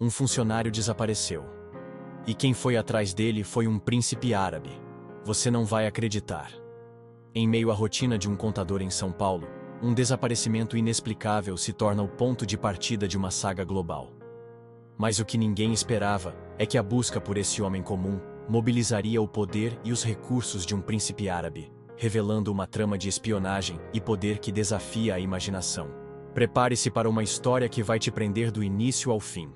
um funcionário desapareceu. E quem foi atrás dele foi um príncipe árabe. Você não vai acreditar. Em meio à rotina de um contador em São Paulo, um desaparecimento inexplicável se torna o ponto de partida de uma saga global. Mas o que ninguém esperava é que a busca por esse homem comum mobilizaria o poder e os recursos de um príncipe árabe, revelando uma trama de espionagem e poder que desafia a imaginação. Prepare-se para uma história que vai te prender do início ao fim.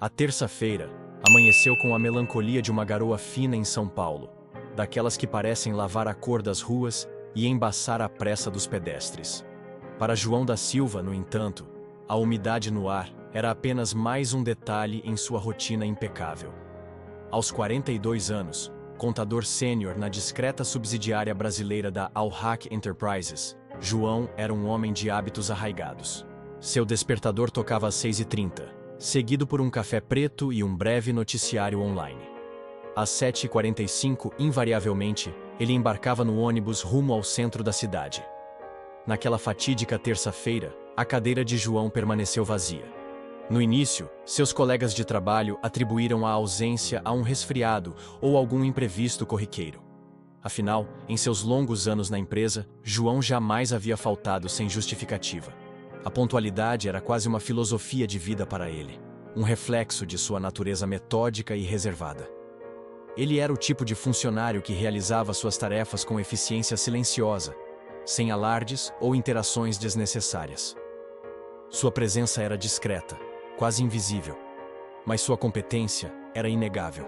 A terça-feira amanheceu com a melancolia de uma garoa fina em São Paulo, daquelas que parecem lavar a cor das ruas e embaçar a pressa dos pedestres. Para João da Silva, no entanto, a umidade no ar era apenas mais um detalhe em sua rotina impecável. Aos 42 anos, contador sênior na discreta subsidiária brasileira da Al-Haq Enterprises, João era um homem de hábitos arraigados. Seu despertador tocava às 6h30, seguido por um café preto e um breve noticiário online. Às 7h45, invariavelmente, ele embarcava no ônibus rumo ao centro da cidade. Naquela fatídica terça-feira, a cadeira de João permaneceu vazia. No início, seus colegas de trabalho atribuíram a ausência a um resfriado ou algum imprevisto corriqueiro. Afinal, em seus longos anos na empresa, João jamais havia faltado sem justificativa. A pontualidade era quase uma filosofia de vida para ele, um reflexo de sua natureza metódica e reservada. Ele era o tipo de funcionário que realizava suas tarefas com eficiência silenciosa, sem alardes ou interações desnecessárias. Sua presença era discreta, quase invisível, mas sua competência era inegável.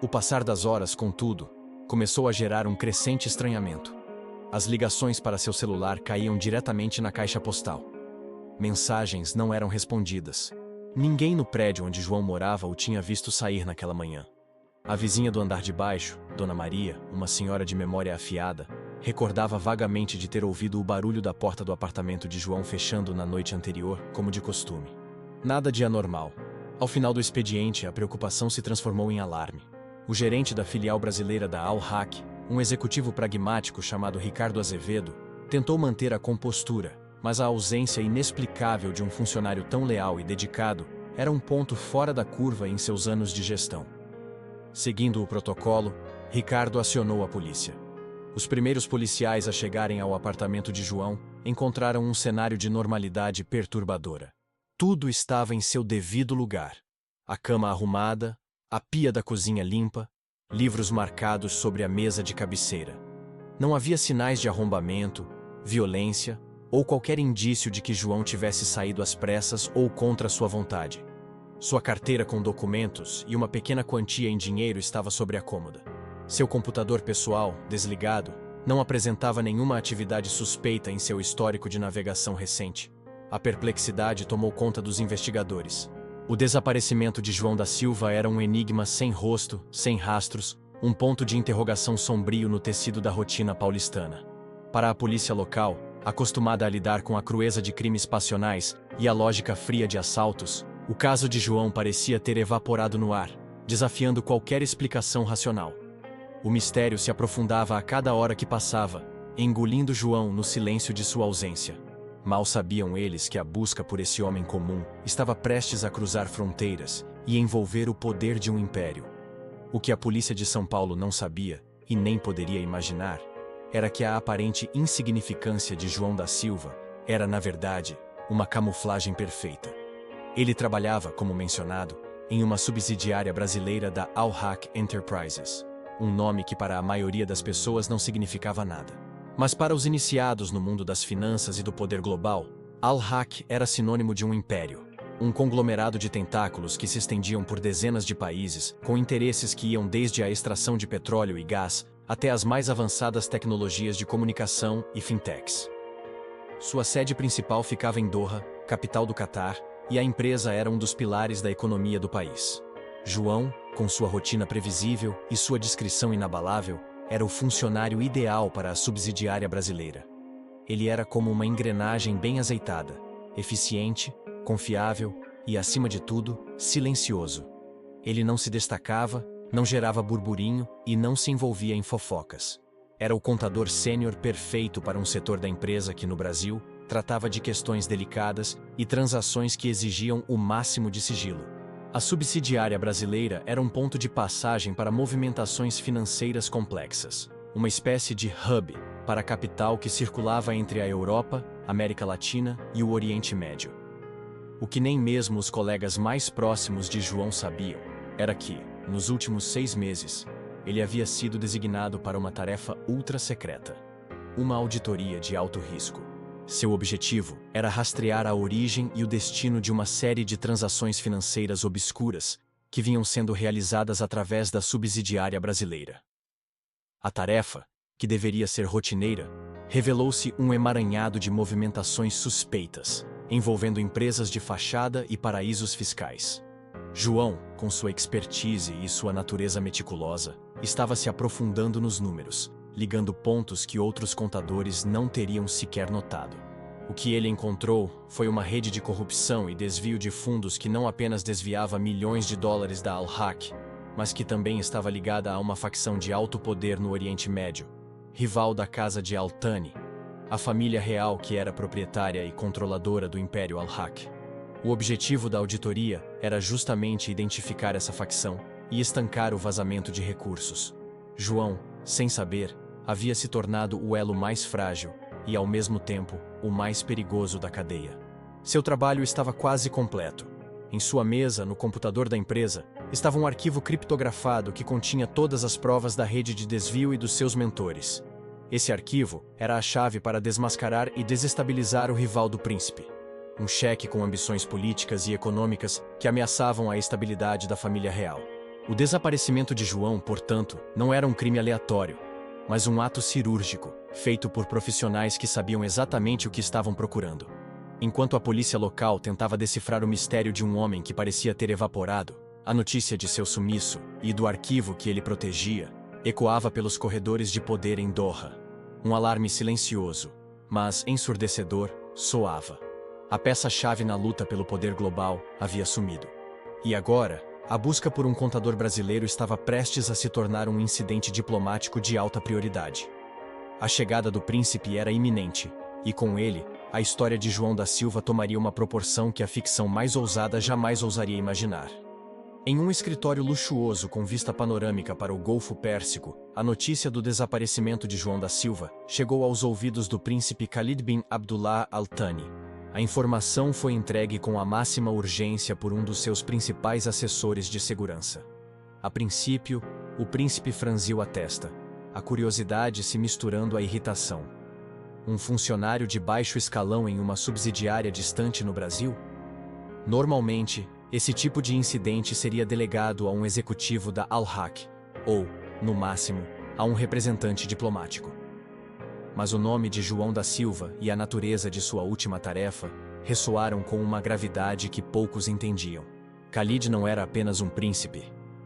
O passar das horas, contudo, começou a gerar um crescente estranhamento. As ligações para seu celular caíam diretamente na caixa postal. Mensagens não eram respondidas. Ninguém no prédio onde João morava o tinha visto sair naquela manhã. A vizinha do andar de baixo, Dona Maria, uma senhora de memória afiada, recordava vagamente de ter ouvido o barulho da porta do apartamento de João fechando na noite anterior, como de costume. Nada de anormal. Ao final do expediente, a preocupação se transformou em alarme. O gerente da filial brasileira da Al-Haq, um executivo pragmático chamado Ricardo Azevedo, tentou manter a compostura, mas a ausência inexplicável de um funcionário tão leal e dedicado era um ponto fora da curva em seus anos de gestão. Seguindo o protocolo, Ricardo acionou a polícia. Os primeiros policiais a chegarem ao apartamento de João encontraram um cenário de normalidade perturbadora. Tudo estava em seu devido lugar. A cama arrumada, a pia da cozinha limpa, livros marcados sobre a mesa de cabeceira. Não havia sinais de arrombamento, violência ou qualquer indício de que João tivesse saído às pressas ou contra sua vontade. Sua carteira com documentos e uma pequena quantia em dinheiro estava sobre a cômoda. Seu computador pessoal, desligado, não apresentava nenhuma atividade suspeita em seu histórico de navegação recente. A perplexidade tomou conta dos investigadores. O desaparecimento de João da Silva era um enigma sem rosto, sem rastros, um ponto de interrogação sombrio no tecido da rotina paulistana. Para a polícia local, acostumada a lidar com a crueza de crimes passionais e a lógica fria de assaltos, o caso de João parecia ter evaporado no ar, desafiando qualquer explicação racional. O mistério se aprofundava a cada hora que passava, engolindo João no silêncio de sua ausência. Mal sabiam eles que a busca por esse homem comum estava prestes a cruzar fronteiras e envolver o poder de um império. O que a polícia de São Paulo não sabia, e nem poderia imaginar, era que a aparente insignificância de João da Silva era, na verdade, uma camuflagem perfeita. Ele trabalhava, como mencionado, em uma subsidiária brasileira da Al-Haq Enterprises, um nome que para a maioria das pessoas não significava nada. Mas para os iniciados no mundo das finanças e do poder global, Al-Haq era sinônimo de um império, um conglomerado de tentáculos que se estendiam por dezenas de países, com interesses que iam desde a extração de petróleo e gás até as mais avançadas tecnologias de comunicação e fintechs. Sua sede principal ficava em Doha, capital do Catar, e a empresa era um dos pilares da economia do país. João, com sua rotina previsível e sua discrição inabalável, era o funcionário ideal para a subsidiária brasileira. Ele era como uma engrenagem bem azeitada, eficiente, confiável e, acima de tudo, silencioso. Ele não se destacava, não gerava burburinho e não se envolvia em fofocas. Era o contador sênior perfeito para um setor da empresa que, no Brasil, tratava de questões delicadas e transações que exigiam o máximo de sigilo. A subsidiária brasileira era um ponto de passagem para movimentações financeiras complexas, uma espécie de hub para a capital que circulava entre a Europa, América Latina e o Oriente Médio. O que nem mesmo os colegas mais próximos de João sabiam era que, nos últimos 6 meses, ele havia sido designado para uma tarefa ultra-secreta, uma auditoria de alto risco. Seu objetivo era rastrear a origem e o destino de uma série de transações financeiras obscuras que vinham sendo realizadas através da subsidiária brasileira. A tarefa, que deveria ser rotineira, revelou-se um emaranhado de movimentações suspeitas, envolvendo empresas de fachada e paraísos fiscais. João, com sua expertise e sua natureza meticulosa, estava se aprofundando nos números, ligando pontos que outros contadores não teriam sequer notado. O que ele encontrou foi uma rede de corrupção e desvio de fundos que não apenas desviava milhões de dólares da Al-Haq, mas que também estava ligada a uma facção de alto poder no Oriente Médio, rival da casa de Al-Thani, a família real que era proprietária e controladora do Império Al-Haq. O objetivo da auditoria era justamente identificar essa facção e estancar o vazamento de recursos. João, sem saber, havia se tornado o elo mais frágil e, ao mesmo tempo, o mais perigoso da cadeia. Seu trabalho estava quase completo. Em sua mesa, no computador da empresa, estava um arquivo criptografado que continha todas as provas da rede de desvio e dos seus mentores. Esse arquivo era a chave para desmascarar e desestabilizar o rival do príncipe. Um cheque com ambições políticas e econômicas que ameaçavam a estabilidade da família real. O desaparecimento de João, portanto, não era um crime aleatório, mas um ato cirúrgico, feito por profissionais que sabiam exatamente o que estavam procurando. Enquanto a polícia local tentava decifrar o mistério de um homem que parecia ter evaporado, a notícia de seu sumiço e do arquivo que ele protegia ecoava pelos corredores de poder em Doha. Um alarme silencioso, mas ensurdecedor, soava. A peça-chave na luta pelo poder global havia sumido. E agora, a busca por um contador brasileiro estava prestes a se tornar um incidente diplomático de alta prioridade. A chegada do príncipe era iminente, e com ele, a história de João da Silva tomaria uma proporção que a ficção mais ousada jamais ousaria imaginar. Em um escritório luxuoso com vista panorâmica para o Golfo Pérsico, a notícia do desaparecimento de João da Silva chegou aos ouvidos do príncipe Khalid bin Abdullah Al Thani. A informação foi entregue com a máxima urgência por um dos seus principais assessores de segurança. A princípio, o príncipe franziu a testa, a curiosidade se misturando à irritação. Um funcionário de baixo escalão em uma subsidiária distante no Brasil? Normalmente, esse tipo de incidente seria delegado a um executivo da Al-Haq, ou, no máximo, a um representante diplomático. Mas o nome de João da Silva e a natureza de sua última tarefa ressoaram com uma gravidade que poucos entendiam. Khalid não era apenas um príncipe.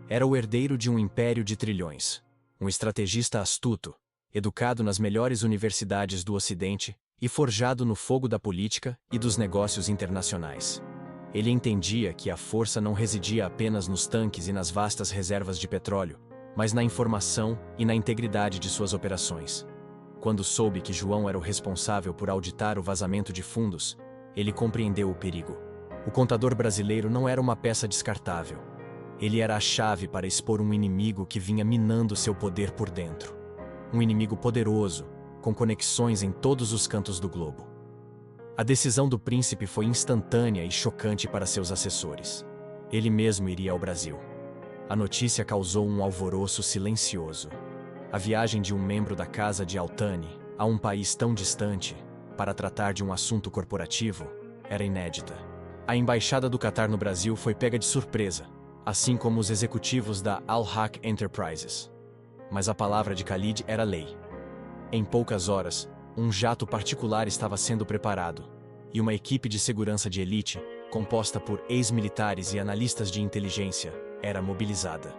Era o herdeiro de um império de trilhões. Um estrategista astuto, educado nas melhores universidades do Ocidente e forjado no fogo da política e dos negócios internacionais. Ele entendia que a força não residia apenas nos tanques e nas vastas reservas de petróleo, mas na informação e na integridade de suas operações. Quando soube que João era o responsável por auditar o vazamento de fundos, ele compreendeu o perigo. O contador brasileiro não era uma peça descartável. Ele era a chave para expor um inimigo que vinha minando seu poder por dentro. Um inimigo poderoso, com conexões em todos os cantos do globo. A decisão do príncipe foi instantânea e chocante para seus assessores. Ele mesmo iria ao Brasil. A notícia causou um alvoroço silencioso. A viagem de um membro da casa de Al-Thani a um país tão distante, para tratar de um assunto corporativo, era inédita. A embaixada do Catar no Brasil foi pega de surpresa, assim como os executivos da Al-Haq Enterprises. Mas a palavra de Khalid era lei. Em poucas horas, um jato particular estava sendo preparado, e uma equipe de segurança de elite, composta por ex-militares e analistas de inteligência, era mobilizada.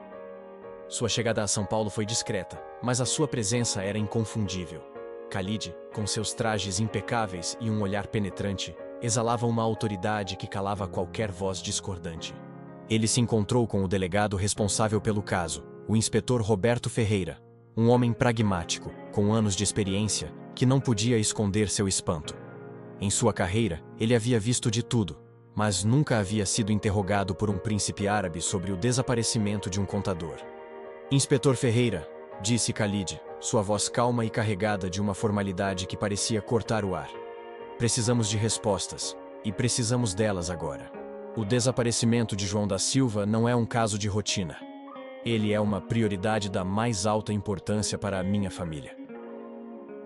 Sua chegada a São Paulo foi discreta, mas a sua presença era inconfundível. Khalid, com seus trajes impecáveis e um olhar penetrante, exalava uma autoridade que calava qualquer voz discordante. Ele se encontrou com o delegado responsável pelo caso, o inspetor Roberto Ferreira, um homem pragmático, com anos de experiência, que não podia esconder seu espanto. Em sua carreira, ele havia visto de tudo, mas nunca havia sido interrogado por um príncipe árabe sobre o desaparecimento de um contador. Inspetor Ferreira, disse Khalid, sua voz calma e carregada de uma formalidade que parecia cortar o ar. Precisamos de respostas, e precisamos delas agora. O desaparecimento de João da Silva não é um caso de rotina. Ele é uma prioridade da mais alta importância para a minha família.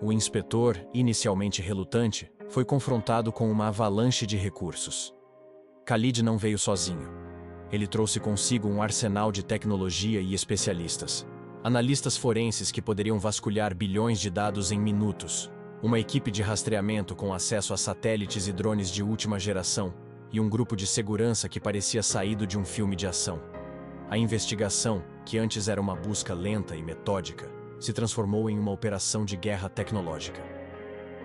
O inspetor, inicialmente relutante, foi confrontado com uma avalanche de recursos. Khalid não veio sozinho. Ele trouxe consigo um arsenal de tecnologia e especialistas. Analistas forenses que poderiam vasculhar bilhões de dados em minutos, uma equipe de rastreamento com acesso a satélites e drones de última geração, e um grupo de segurança que parecia saído de um filme de ação. A investigação, que antes era uma busca lenta e metódica, se transformou em uma operação de guerra tecnológica.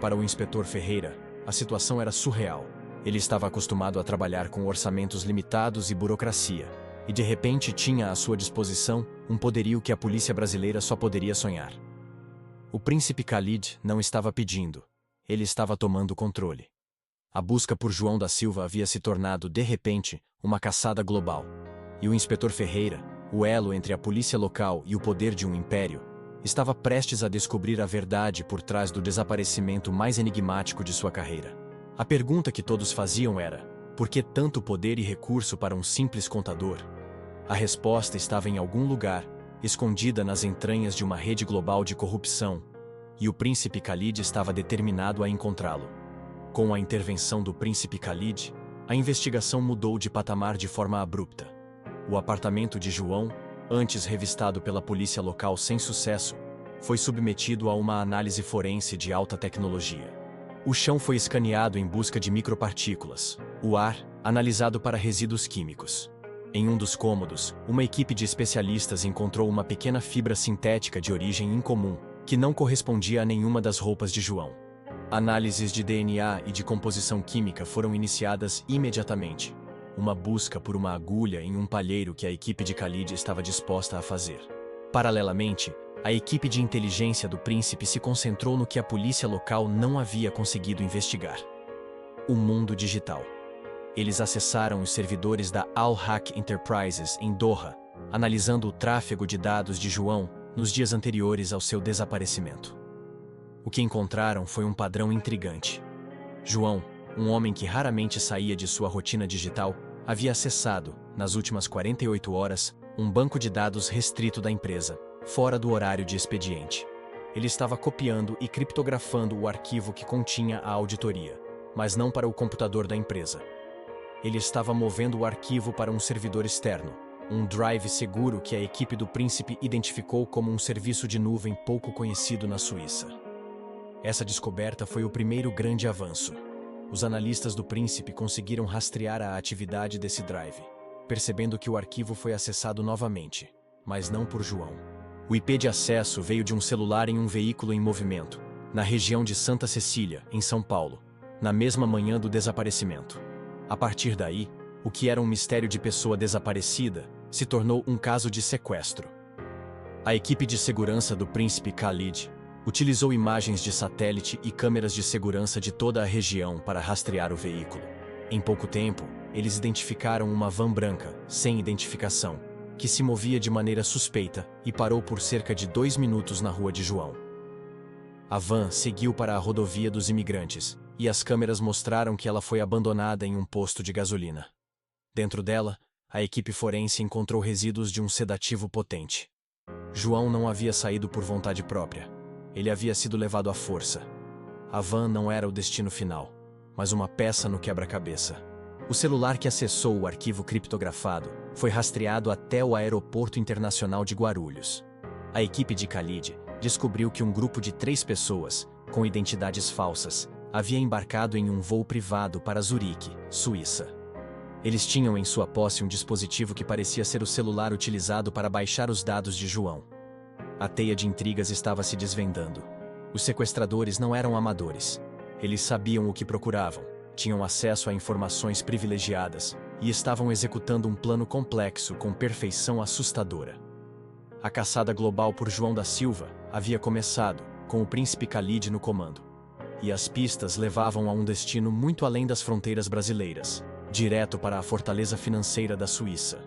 Para o inspetor Ferreira, a situação era surreal. Ele estava acostumado a trabalhar com orçamentos limitados e burocracia, e de repente tinha à sua disposição um poderio que a polícia brasileira só poderia sonhar. O príncipe Khalid não estava pedindo, ele estava tomando controle. A busca por João da Silva havia se tornado, de repente, uma caçada global. E o inspetor Ferreira, o elo entre a polícia local e o poder de um império, estava prestes a descobrir a verdade por trás do desaparecimento mais enigmático de sua carreira. A pergunta que todos faziam era: por que tanto poder e recurso para um simples contador? A resposta estava em algum lugar, escondida nas entranhas de uma rede global de corrupção, e o príncipe Khalid estava determinado a encontrá-lo. Com a intervenção do príncipe Khalid, a investigação mudou de patamar de forma abrupta. O apartamento de João, antes revistado pela polícia local sem sucesso, foi submetido a uma análise forense de alta tecnologia. O chão foi escaneado em busca de micropartículas, o ar, analisado para resíduos químicos. Em um dos cômodos, uma equipe de especialistas encontrou uma pequena fibra sintética de origem incomum, que não correspondia a nenhuma das roupas de João. Análises de DNA e de composição química foram iniciadas imediatamente. Uma busca por uma agulha em um palheiro que a equipe de Khalid estava disposta a fazer. Paralelamente, a equipe de inteligência do príncipe se concentrou no que a polícia local não havia conseguido investigar: o mundo digital. Eles acessaram os servidores da Al-Haq Enterprises em Doha, analisando o tráfego de dados de João nos dias anteriores ao seu desaparecimento. O que encontraram foi um padrão intrigante. João, um homem que raramente saía de sua rotina digital, havia acessado, nas últimas 48 horas, um banco de dados restrito da empresa, fora do horário de expediente. Ele estava copiando e criptografando o arquivo que continha a auditoria, mas não para o computador da empresa. Ele estava movendo o arquivo para um servidor externo, um drive seguro que a equipe do príncipe identificou como um serviço de nuvem pouco conhecido na Suíça. Essa descoberta foi o primeiro grande avanço. Os analistas do príncipe conseguiram rastrear a atividade desse drive, percebendo que o arquivo foi acessado novamente, mas não por João. O IP de acesso veio de um celular em um veículo em movimento, na região de Santa Cecília, em São Paulo, na mesma manhã do desaparecimento. A partir daí, o que era um mistério de pessoa desaparecida se tornou um caso de sequestro. A equipe de segurança do príncipe Khalid utilizou imagens de satélite e câmeras de segurança de toda a região para rastrear o veículo. Em pouco tempo, eles identificaram uma van branca, sem identificação, que se movia de maneira suspeita e parou por cerca de 2 minutos na rua de João. A van seguiu para a rodovia dos imigrantes, e as câmeras mostraram que ela foi abandonada em um posto de gasolina. Dentro dela, a equipe forense encontrou resíduos de um sedativo potente. João não havia saído por vontade própria. Ele havia sido levado à força. A van não era o destino final, mas uma peça no quebra-cabeça. O celular que acessou o arquivo criptografado foi rastreado até o Aeroporto Internacional de Guarulhos. A equipe de Khalid descobriu que um grupo de 3 pessoas, com identidades falsas, havia embarcado em um voo privado para Zurique, Suíça. Eles tinham em sua posse um dispositivo que parecia ser o celular utilizado para baixar os dados de João. A teia de intrigas estava se desvendando. Os sequestradores não eram amadores. Eles sabiam o que procuravam, tinham acesso a informações privilegiadas e estavam executando um plano complexo com perfeição assustadora. A caçada global por João da Silva havia começado, com o príncipe Khalid no comando. E as pistas levavam a um destino muito além das fronteiras brasileiras, direto para a fortaleza financeira da Suíça.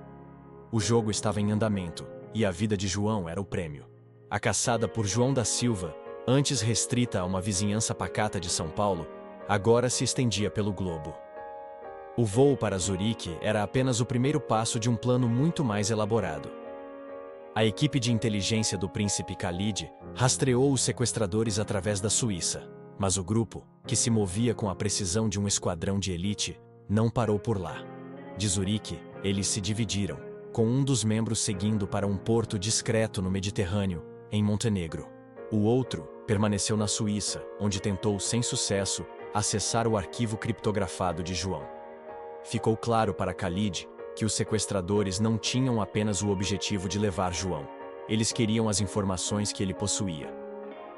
O jogo estava em andamento, e a vida de João era o prêmio. A caçada por João da Silva, antes restrita a uma vizinhança pacata de São Paulo, agora se estendia pelo globo. O voo para Zurique era apenas o primeiro passo de um plano muito mais elaborado. A equipe de inteligência do príncipe Khalid rastreou os sequestradores através da Suíça, mas o grupo, que se movia com a precisão de um esquadrão de elite, não parou por lá. De Zurique, eles se dividiram, com um dos membros seguindo para um porto discreto no Mediterrâneo, em Montenegro. O outro permaneceu na Suíça, onde tentou, sem sucesso, acessar o arquivo criptografado de João. Ficou claro para Khalid que os sequestradores não tinham apenas o objetivo de levar João. Eles queriam as informações que ele possuía.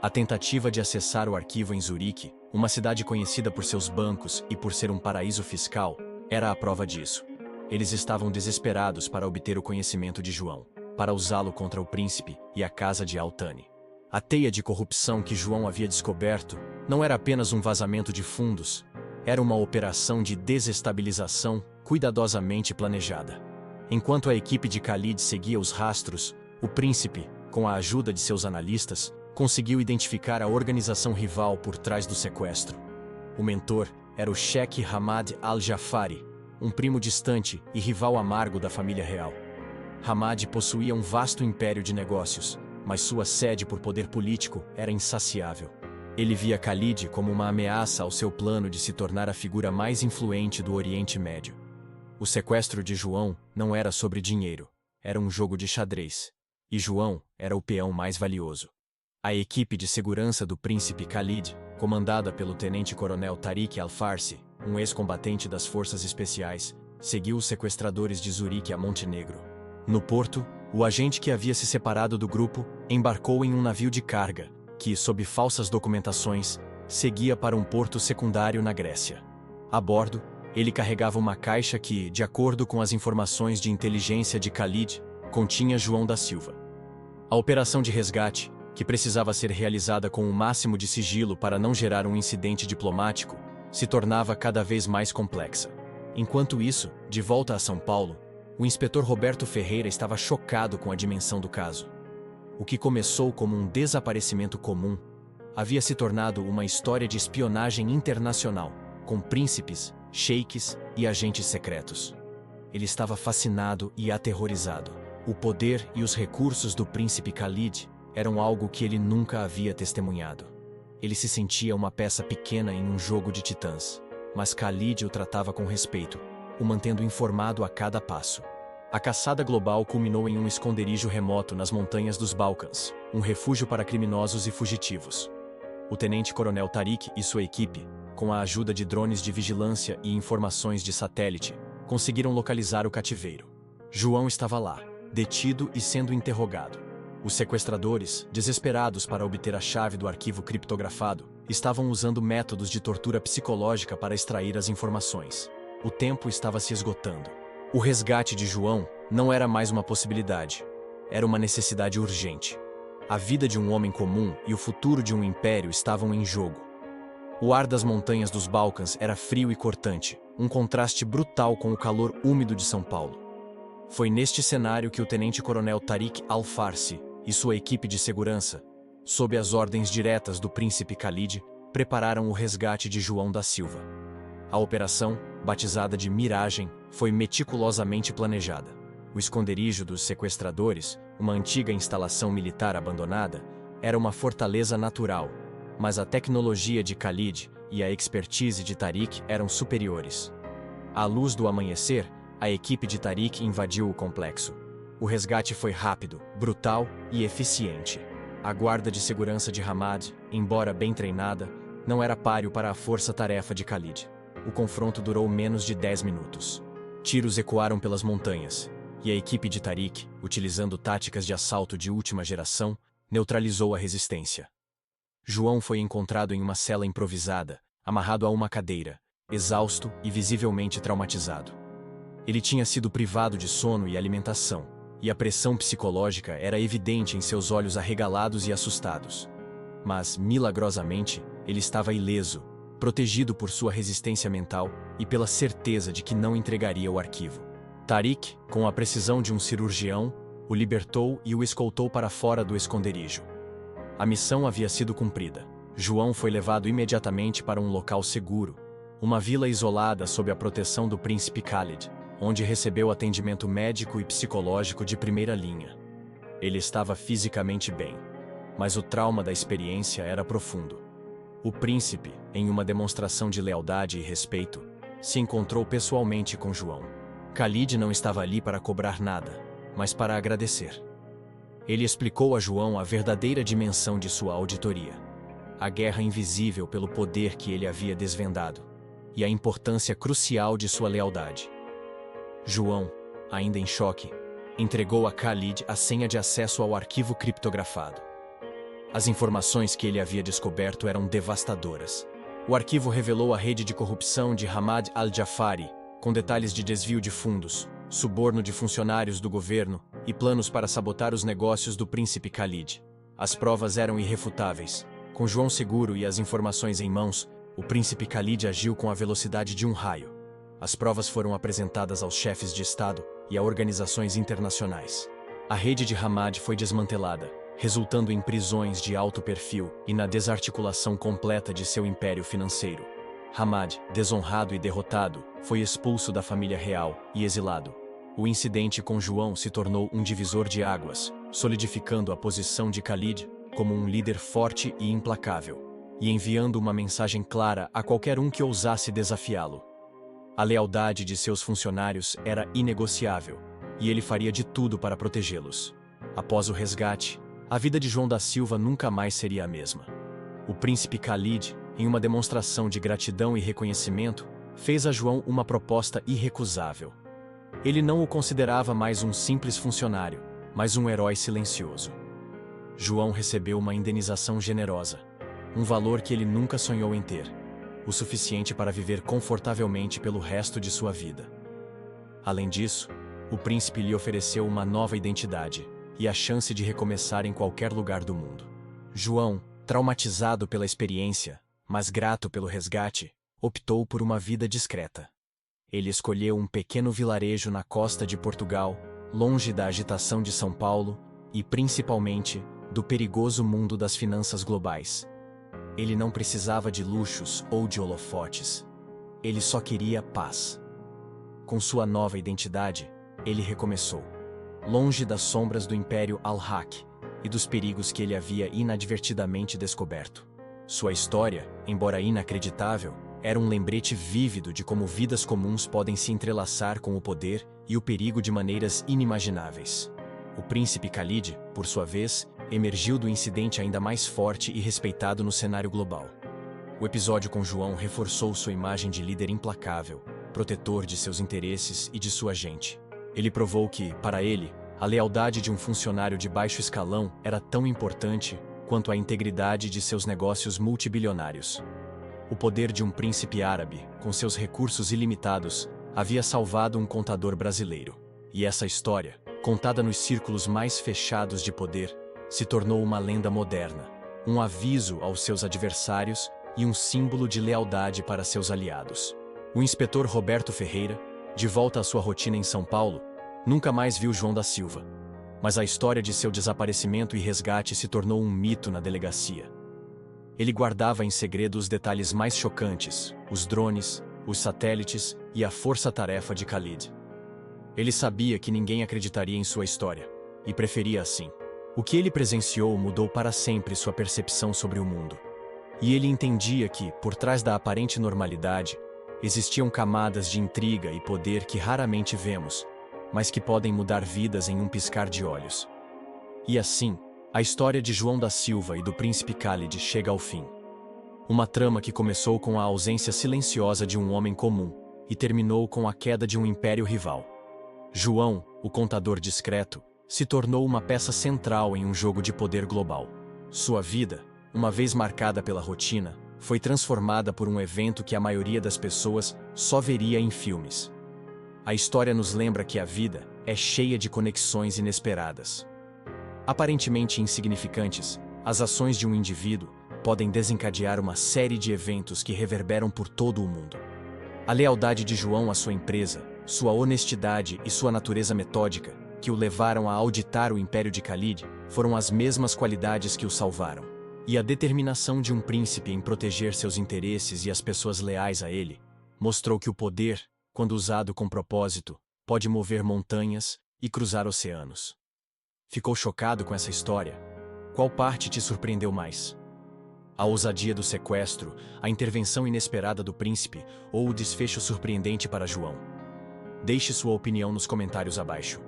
A tentativa de acessar o arquivo em Zurique, uma cidade conhecida por seus bancos e por ser um paraíso fiscal, era a prova disso. Eles estavam desesperados para obter o conhecimento de João, para usá-lo contra o príncipe e a casa de Al-Thani. A teia de corrupção que João havia descoberto não era apenas um vazamento de fundos, era uma operação de desestabilização cuidadosamente planejada. Enquanto a equipe de Khalid seguia os rastros, o príncipe, com a ajuda de seus analistas, conseguiu identificar a organização rival por trás do sequestro. O mentor era o Sheikh Hamad al-Jafari, um primo distante e rival amargo da família real. Hamad possuía um vasto império de negócios, mas sua sede por poder político era insaciável. Ele via Khalid como uma ameaça ao seu plano de se tornar a figura mais influente do Oriente Médio. O sequestro de João não era sobre dinheiro, era um jogo de xadrez. E João era o peão mais valioso. A equipe de segurança do príncipe Khalid, comandada pelo tenente-coronel Tariq Al-Farsi, um ex-combatente das forças especiais, seguiu os sequestradores de Zurique a Montenegro. No porto, o agente que havia se separado do grupo embarcou em um navio de carga, que, sob falsas documentações, seguia para um porto secundário na Grécia. A bordo, ele carregava uma caixa que, de acordo com as informações de inteligência de Khalid, continha João da Silva. A operação de resgate, que precisava ser realizada com o máximo de sigilo para não gerar um incidente diplomático, se tornava cada vez mais complexa. Enquanto isso, de volta a São Paulo, o inspetor Roberto Ferreira estava chocado com a dimensão do caso. O que começou como um desaparecimento comum havia se tornado uma história de espionagem internacional, com príncipes, sheiks e agentes secretos. Ele estava fascinado e aterrorizado. O poder e os recursos do príncipe Khalid eram algo que ele nunca havia testemunhado. Ele se sentia uma peça pequena em um jogo de titãs, mas Khalid o tratava com respeito, o mantendo informado a cada passo. A caçada global culminou em um esconderijo remoto nas montanhas dos Balcãs, um refúgio para criminosos e fugitivos. O tenente-coronel Tariq e sua equipe, com a ajuda de drones de vigilância e informações de satélite, conseguiram localizar o cativeiro. João estava lá, detido e sendo interrogado. Os sequestradores, desesperados para obter a chave do arquivo criptografado, estavam usando métodos de tortura psicológica para extrair as informações. O tempo estava se esgotando. O resgate de João não era mais uma possibilidade. Era uma necessidade urgente. A vida de um homem comum e o futuro de um império estavam em jogo. O ar das montanhas dos Balcãs era frio e cortante, um contraste brutal com o calor úmido de São Paulo. Foi neste cenário que o tenente-coronel Tariq Al-Farsi e sua equipe de segurança, sob as ordens diretas do príncipe Khalid, prepararam o resgate de João da Silva. A operação, batizada de Miragem, foi meticulosamente planejada. O esconderijo dos sequestradores, uma antiga instalação militar abandonada, era uma fortaleza natural, mas a tecnologia de Khalid e a expertise de Tariq eram superiores. À luz do amanhecer, a equipe de Tariq invadiu o complexo. O resgate foi rápido, brutal e eficiente. A guarda de segurança de Hamad, embora bem treinada, não era páreo para a força-tarefa de Khalid. O confronto durou menos de 10 minutos. Tiros ecoaram pelas montanhas, e a equipe de Tariq, utilizando táticas de assalto de última geração, neutralizou a resistência. João foi encontrado em uma cela improvisada, amarrado a uma cadeira, exausto e visivelmente traumatizado. Ele tinha sido privado de sono e alimentação, e a pressão psicológica era evidente em seus olhos arregalados e assustados. Mas, milagrosamente, ele estava ileso, protegido por sua resistência mental e pela certeza de que não entregaria o arquivo. Tariq, com a precisão de um cirurgião, o libertou e o escoltou para fora do esconderijo. A missão havia sido cumprida. João foi levado imediatamente para um local seguro, uma vila isolada sob a proteção do príncipe Khalid, onde recebeu atendimento médico e psicológico de primeira linha. Ele estava fisicamente bem, mas o trauma da experiência era profundo. O príncipe, em uma demonstração de lealdade e respeito, se encontrou pessoalmente com João. Khalid não estava ali para cobrar nada, mas para agradecer. Ele explicou a João a verdadeira dimensão de sua auditoria, a guerra invisível pelo poder que ele havia desvendado, e a importância crucial de sua lealdade. João, ainda em choque, entregou a Khalid a senha de acesso ao arquivo criptografado. As informações que ele havia descoberto eram devastadoras. O arquivo revelou a rede de corrupção de Hamad al-Jafari, com detalhes de desvio de fundos, suborno de funcionários do governo e planos para sabotar os negócios do príncipe Khalid. As provas eram irrefutáveis. Com João seguro e as informações em mãos, o príncipe Khalid agiu com a velocidade de um raio. As provas foram apresentadas aos chefes de Estado e a organizações internacionais. A rede de Hamad foi desmantelada, resultando em prisões de alto perfil e na desarticulação completa de seu império financeiro. Hamad, desonrado e derrotado, foi expulso da família real e exilado. O incidente com João se tornou um divisor de águas, solidificando a posição de Khalid como um líder forte e implacável, e enviando uma mensagem clara a qualquer um que ousasse desafiá-lo. A lealdade de seus funcionários era inegociável, e ele faria de tudo para protegê-los. Após o resgate, a vida de João da Silva nunca mais seria a mesma. O príncipe Khalid, em uma demonstração de gratidão e reconhecimento, fez a João uma proposta irrecusável. Ele não o considerava mais um simples funcionário, mas um herói silencioso. João recebeu uma indenização generosa, um valor que ele nunca sonhou em ter, o suficiente para viver confortavelmente pelo resto de sua vida. Além disso, o príncipe lhe ofereceu uma nova identidade e a chance de recomeçar em qualquer lugar do mundo. João, traumatizado pela experiência, mas grato pelo resgate, optou por uma vida discreta. Ele escolheu um pequeno vilarejo na costa de Portugal, longe da agitação de São Paulo e, principalmente, do perigoso mundo das finanças globais. Ele não precisava de luxos ou de holofotes. Ele só queria paz. Com sua nova identidade, ele recomeçou, longe das sombras do Império Al-Haq e dos perigos que ele havia inadvertidamente descoberto. Sua história, embora inacreditável, era um lembrete vívido de como vidas comuns podem se entrelaçar com o poder e o perigo de maneiras inimagináveis. O príncipe Khalid, por sua vez, emergiu do incidente ainda mais forte e respeitado no cenário global. O episódio com João reforçou sua imagem de líder implacável, protetor de seus interesses e de sua gente. Ele provou que, para ele, a lealdade de um funcionário de baixo escalão era tão importante quanto a integridade de seus negócios multibilionários. O poder de um príncipe árabe, com seus recursos ilimitados, havia salvado um contador brasileiro. E essa história, contada nos círculos mais fechados de poder, se tornou uma lenda moderna, um aviso aos seus adversários e um símbolo de lealdade para seus aliados. O inspetor Roberto Ferreira, de volta à sua rotina em São Paulo, nunca mais viu João da Silva. Mas a história de seu desaparecimento e resgate se tornou um mito na delegacia. Ele guardava em segredo os detalhes mais chocantes, os drones, os satélites e a força-tarefa de Khalid. Ele sabia que ninguém acreditaria em sua história, e preferia assim. O que ele presenciou mudou para sempre sua percepção sobre o mundo. E ele entendia que, por trás da aparente normalidade, existiam camadas de intriga e poder que raramente vemos, mas que podem mudar vidas em um piscar de olhos. E assim, a história de João da Silva e do príncipe Khalid chega ao fim. Uma trama que começou com a ausência silenciosa de um homem comum e terminou com a queda de um império rival. João, o contador discreto, se tornou uma peça central em um jogo de poder global. Sua vida, uma vez marcada pela rotina, foi transformada por um evento que a maioria das pessoas só veria em filmes. A história nos lembra que a vida é cheia de conexões inesperadas. Aparentemente insignificantes, as ações de um indivíduo podem desencadear uma série de eventos que reverberam por todo o mundo. A lealdade de João à sua empresa, sua honestidade e sua natureza metódica, que o levaram a auditar o Império de Khalid, foram as mesmas qualidades que o salvaram. E a determinação de um príncipe em proteger seus interesses e as pessoas leais a ele, mostrou que o poder, quando usado com propósito, pode mover montanhas e cruzar oceanos. Ficou chocado com essa história? Qual parte te surpreendeu mais? A ousadia do sequestro, a intervenção inesperada do príncipe ou o desfecho surpreendente para João? Deixe sua opinião nos comentários abaixo.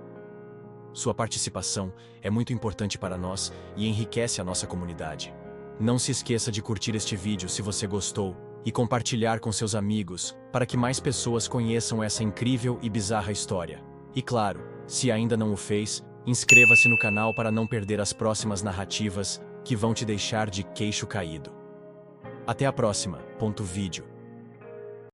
Sua participação é muito importante para nós e enriquece a nossa comunidade. Não se esqueça de curtir este vídeo se você gostou e compartilhar com seus amigos para que mais pessoas conheçam essa incrível e bizarra história. E claro, se ainda não o fez, inscreva-se no canal para não perder as próximas narrativas que vão te deixar de queixo caído. Até a próxima. Vídeo.